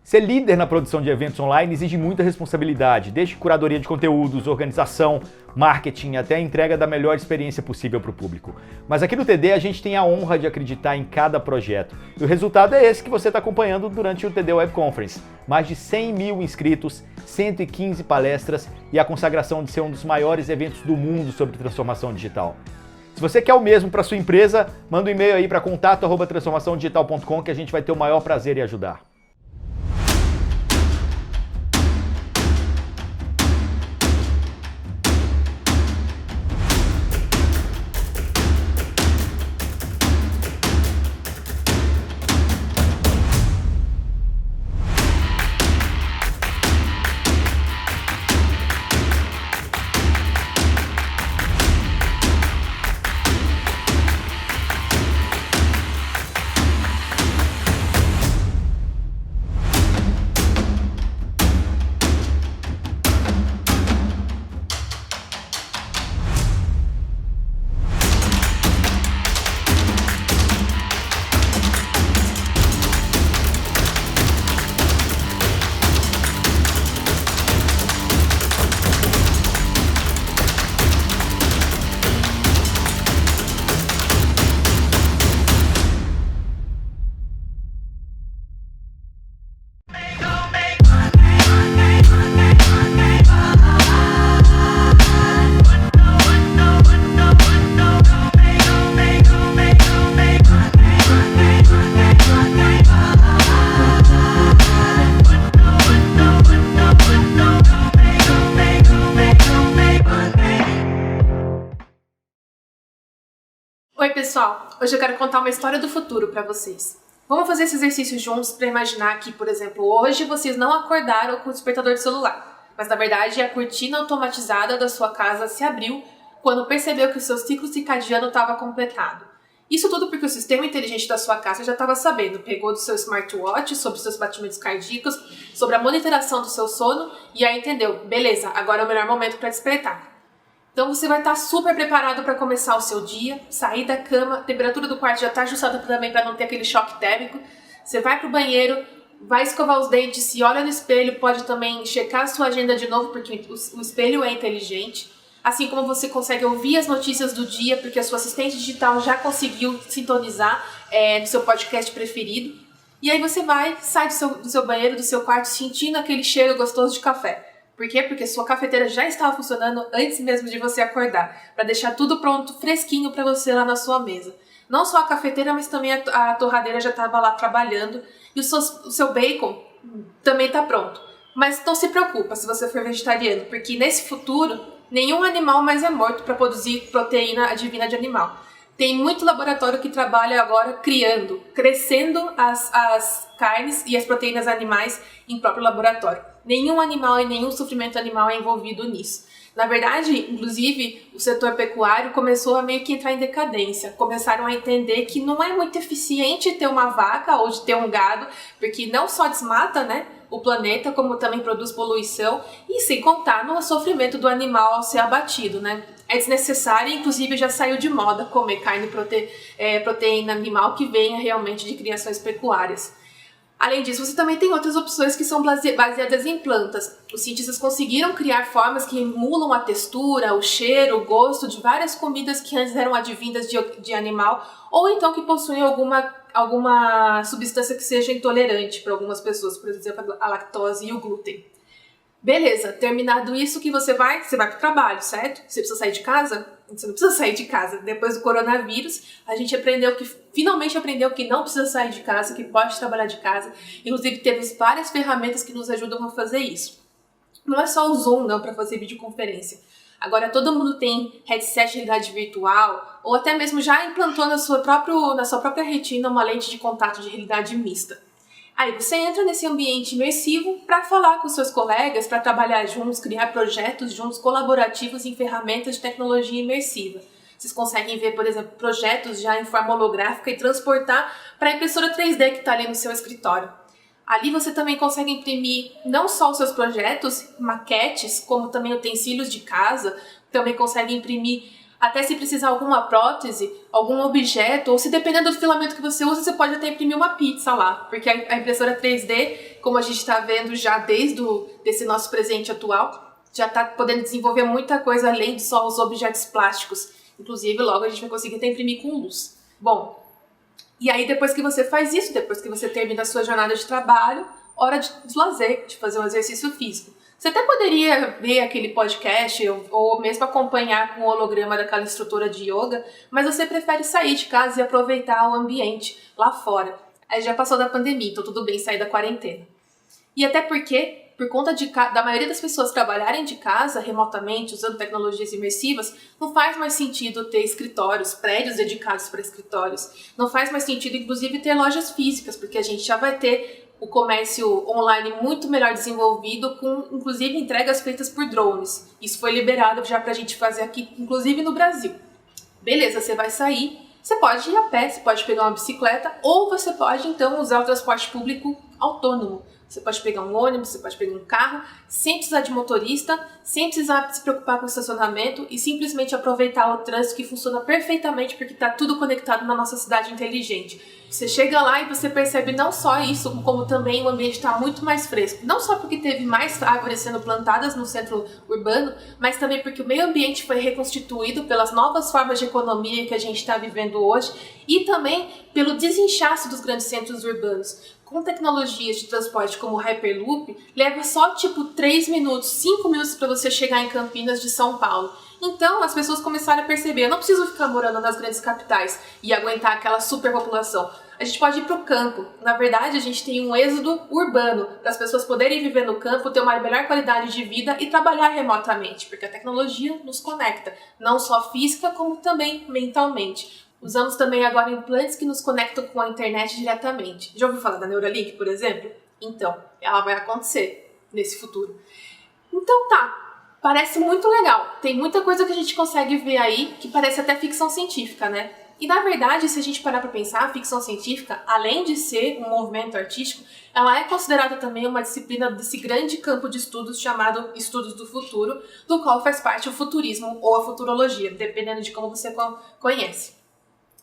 Ser líder na produção de eventos online exige muita responsabilidade, desde curadoria de conteúdos, organização, marketing, até a entrega da melhor experiência possível para o público. Mas aqui no TD a gente tem a honra de acreditar em cada projeto. E o resultado é esse que você está acompanhando durante o TD Web Conference. Mais de 100 mil inscritos, 115 palestras e a consagração de ser um dos maiores eventos do mundo sobre transformação digital. Se você quer o mesmo para sua empresa, manda um e-mail aí para contato@transformaçãodigital.com que a gente vai ter o maior prazer em ajudar. Oi pessoal, hoje eu quero contar uma história do futuro para vocês. Vamos fazer esse exercício juntos para imaginar que, por exemplo, hoje vocês não acordaram com o despertador de celular, mas na verdade a cortina automatizada da sua casa se abriu quando percebeu que o seu ciclo circadiano estava completado. Isso tudo porque o sistema inteligente da sua casa já estava sabendo, pegou do seu smartwatch sobre os seus batimentos cardíacos, sobre a monitoração do seu sono e aí entendeu, beleza, agora é o melhor momento para despertar. Então você vai estar super preparado para começar o seu dia, sair da cama, a temperatura do quarto já está ajustada também para não ter aquele choque térmico. Você vai para o banheiro, vai escovar os dentes, se olha no espelho, pode também checar a sua agenda de novo, porque o espelho é inteligente. Assim como você consegue ouvir as notícias do dia, porque a sua assistente digital já conseguiu sintonizar no seu podcast preferido. E aí você sai do seu banheiro, do seu quarto, sentindo aquele cheiro gostoso de café. Por quê? Porque sua cafeteira já estava funcionando antes mesmo de você acordar, para deixar tudo pronto, fresquinho para você lá na sua mesa. Não só a cafeteira, mas também a torradeira já estava lá trabalhando e o seu bacon também está pronto. Mas não se preocupa se você for vegetariano, porque nesse futuro nenhum animal mais é morto para produzir proteína advinda de animal. Tem muito laboratório que trabalha agora crescendo as carnes e as proteínas animais em próprio laboratório. Nenhum animal e nenhum sofrimento animal é envolvido nisso. Na verdade, inclusive, o setor pecuário começou a meio que entrar em decadência. Começaram a entender que não é muito eficiente ter uma vaca ou de ter um gado, porque não só desmata, né, o planeta, como também produz poluição, e sem contar no sofrimento do animal ao ser abatido, né? É desnecessário e inclusive já saiu de moda comer carne proteína animal que venha realmente de criações pecuárias. Além disso, você também tem outras opções que são baseadas em plantas. Os cientistas conseguiram criar formas que emulam a textura, o cheiro, o gosto de várias comidas que antes eram advindas de animal ou então que possuem alguma substância que seja intolerante para algumas pessoas, por exemplo, a lactose e o glúten. Beleza, terminado isso, que você vai para o trabalho, certo? Você precisa sair de casa? Você não precisa sair de casa. Depois do coronavírus, a gente finalmente aprendeu que não precisa sair de casa, que pode trabalhar de casa. Inclusive, temos várias ferramentas que nos ajudam a fazer isso. Não é só o Zoom, não, para fazer videoconferência. Agora, todo mundo tem headset de realidade virtual, ou até mesmo já implantou na sua própria retina uma lente de contato de realidade mista. Aí você entra nesse ambiente imersivo para falar com seus colegas, para trabalhar juntos, criar projetos juntos, colaborativos em ferramentas de tecnologia imersiva. Vocês conseguem ver, por exemplo, projetos já em forma holográfica e transportar para a impressora 3D que está ali no seu escritório. Ali você também consegue imprimir não só os seus projetos, maquetes, como também utensílios de casa, também consegue imprimir Até se precisar alguma prótese, algum objeto, ou se dependendo do filamento que você usa, você pode até imprimir uma pizza lá. Porque a impressora 3D, como a gente está vendo já desde desse nosso presente atual, já está podendo desenvolver muita coisa além de só os objetos plásticos. Inclusive, logo a gente vai conseguir até imprimir com luz. Bom, e aí depois que você faz isso, depois que você termina a sua jornada de trabalho, hora de lazer, de fazer um exercício físico. Você até poderia ver aquele podcast ou mesmo acompanhar com o holograma daquela instrutora de yoga, mas você prefere sair de casa e aproveitar o ambiente lá fora. Aí já passou da pandemia, então tudo bem sair da quarentena. E até porque, por conta da maioria das pessoas trabalharem de casa remotamente, usando tecnologias imersivas, não faz mais sentido ter escritórios, prédios dedicados para escritórios. Não faz mais sentido, inclusive, ter lojas físicas, porque a gente já vai ter o comércio online muito melhor desenvolvido, com inclusive entregas feitas por drones. Isso foi liberado já pra gente fazer aqui, inclusive no Brasil. Beleza, você vai sair, você pode ir a pé, você pode pegar uma bicicleta, ou você pode então usar o transporte público autônomo. Você pode pegar um ônibus, você pode pegar um carro, sem precisar de motorista, sem precisar se preocupar com o estacionamento e simplesmente aproveitar o trânsito que funciona perfeitamente porque está tudo conectado na nossa cidade inteligente. Você chega lá e você percebe não só isso, como também o ambiente está muito mais fresco. Não só porque teve mais árvores sendo plantadas no centro urbano, mas também porque o meio ambiente foi reconstituído pelas novas formas de economia que a gente está vivendo hoje e também pelo desinchaço dos grandes centros urbanos. Com tecnologias de transporte como o Hyperloop, leva só 3 minutos, 5 minutos para você chegar em Campinas de São Paulo. Então as pessoas começaram a perceber, eu não preciso ficar morando nas grandes capitais e aguentar aquela superpopulação. A gente pode ir para o campo. Na verdade, a gente tem um êxodo urbano, para as pessoas poderem viver no campo, ter uma melhor qualidade de vida e trabalhar remotamente, porque a tecnologia nos conecta, não só física, como também mentalmente. Usamos também agora implantes que nos conectam com a internet diretamente. Já ouviu falar da Neuralink, por exemplo? Então, ela vai acontecer nesse futuro. Então tá, parece muito legal. Tem muita coisa que a gente consegue ver aí que parece até ficção científica, né? E na verdade, se a gente parar para pensar, a ficção científica, além de ser um movimento artístico, ela é considerada também uma disciplina desse grande campo de estudos chamado Estudos do Futuro, do qual faz parte o futurismo ou a futurologia, dependendo de como você conhece.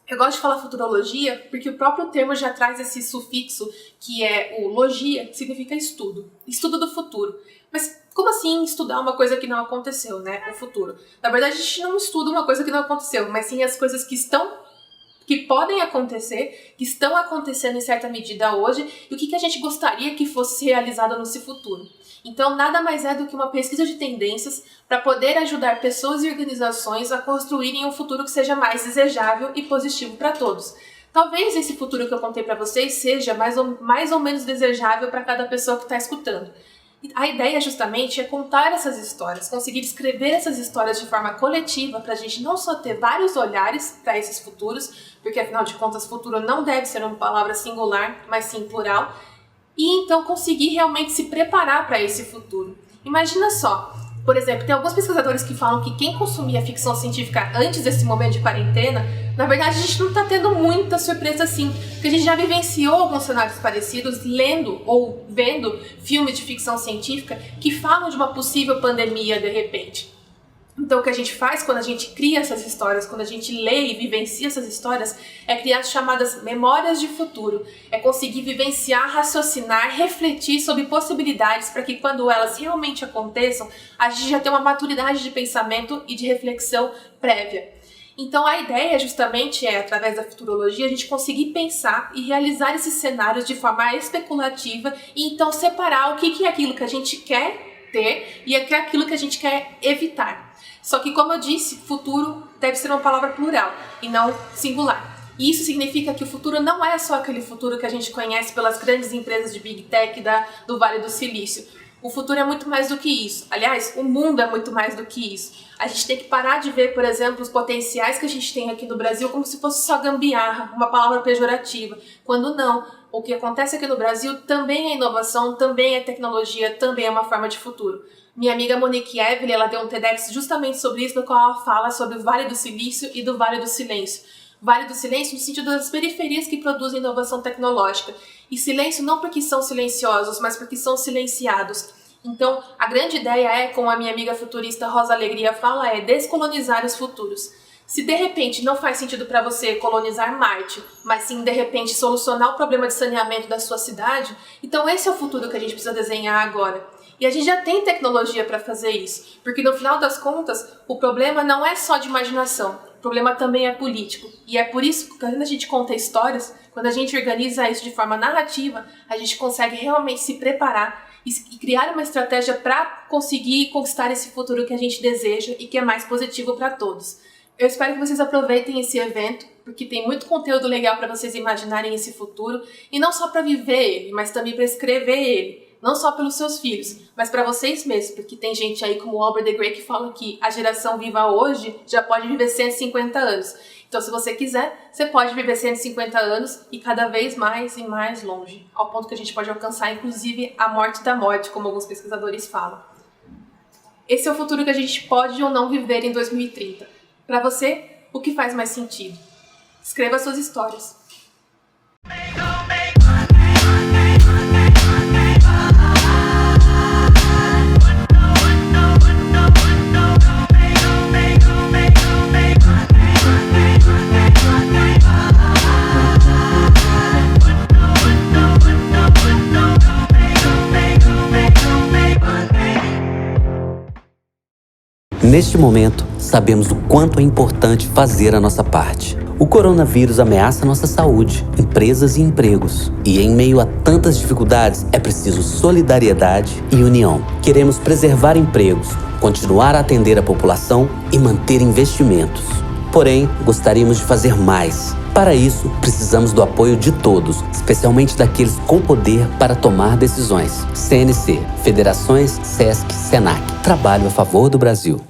Eu gosto de falar futurologia porque o próprio termo já traz esse sufixo que é o logia, que significa estudo. Estudo do futuro. Mas como assim estudar uma coisa que não aconteceu, né? O futuro. Na verdade, a gente não estuda uma coisa que não aconteceu, mas sim as coisas que podem acontecer, que estão acontecendo em certa medida hoje, e o que a gente gostaria que fosse realizado nesse futuro. Então, nada mais é do que uma pesquisa de tendências para poder ajudar pessoas e organizações a construírem um futuro que seja mais desejável e positivo para todos. Talvez esse futuro que eu contei para vocês seja mais ou menos desejável para cada pessoa que está escutando. A ideia justamente é contar essas histórias, conseguir escrever essas histórias de forma coletiva para a gente não só ter vários olhares para esses futuros, porque afinal de contas futuro não deve ser uma palavra singular, mas sim plural, e então conseguir realmente se preparar para esse futuro. Imagina só, por exemplo, tem alguns pesquisadores que falam que quem consumia ficção científica antes desse momento de quarentena, na verdade a gente não está tendo muita surpresa assim, porque a gente já vivenciou alguns cenários parecidos lendo ou vendo filmes de ficção científica que falam de uma possível pandemia de repente. Então o que a gente faz quando a gente cria essas histórias, quando a gente lê e vivencia essas histórias, é criar as chamadas memórias de futuro. É conseguir vivenciar, raciocinar, refletir sobre possibilidades para que quando elas realmente aconteçam, a gente já tenha uma maturidade de pensamento e de reflexão prévia. Então a ideia justamente é, através da futurologia, a gente conseguir pensar e realizar esses cenários de forma especulativa e então separar o que é aquilo que a gente quer ter e o que é aquilo que a gente quer evitar. Só que, como eu disse, futuro deve ser uma palavra plural e não singular. E isso significa que o futuro não é só aquele futuro que a gente conhece pelas grandes empresas de Big Tech do Vale do Silício. O futuro é muito mais do que isso. Aliás, o mundo é muito mais do que isso. A gente tem que parar de ver, por exemplo, os potenciais que a gente tem aqui no Brasil como se fosse só gambiarra, uma palavra pejorativa. Quando não, o que acontece aqui no Brasil também é inovação, também é tecnologia, também é uma forma de futuro. Minha amiga Monique Evelyn, ela deu um TEDx justamente sobre isso, no qual ela fala sobre o Vale do Silício e do Vale do Silêncio. Vale do Silêncio no sentido das periferias que produzem inovação tecnológica. E silêncio não porque são silenciosos, mas porque são silenciados. Então, a grande ideia é, como a minha amiga futurista Rosa Alegria fala, é descolonizar os futuros. Se de repente não faz sentido para você colonizar Marte, mas sim de repente solucionar o problema de saneamento da sua cidade, então esse é o futuro que a gente precisa desenhar agora. E a gente já tem tecnologia para fazer isso, porque no final das contas, o problema não é só de imaginação, o problema também é político. E é por isso que quando a gente conta histórias, quando a gente organiza isso de forma narrativa, a gente consegue realmente se preparar e criar uma estratégia para conseguir conquistar esse futuro que a gente deseja e que é mais positivo para todos. Eu espero que vocês aproveitem esse evento, porque tem muito conteúdo legal para vocês imaginarem esse futuro, e não só para viver ele, mas também para escrever ele, não só pelos seus filhos, mas para vocês mesmos, porque tem gente aí como o Albert the Great que fala que a geração viva hoje já pode viver 150 anos. Então, se você quiser, você pode viver 150 anos e cada vez mais e mais longe, ao ponto que a gente pode alcançar, inclusive, a morte da morte, como alguns pesquisadores falam. Esse é o futuro que a gente pode ou não viver em 2030. Para você, o que faz mais sentido? Escreva suas histórias. Neste momento, sabemos o quanto é importante fazer a nossa parte. O coronavírus ameaça nossa saúde, empresas e empregos. E em meio a tantas dificuldades, é preciso solidariedade e união. Queremos preservar empregos, continuar a atender a população e manter investimentos. Porém, gostaríamos de fazer mais. Para isso, precisamos do apoio de todos, especialmente daqueles com poder para tomar decisões. CNC, Federações, SESC, SENAC. Trabalho a favor do Brasil.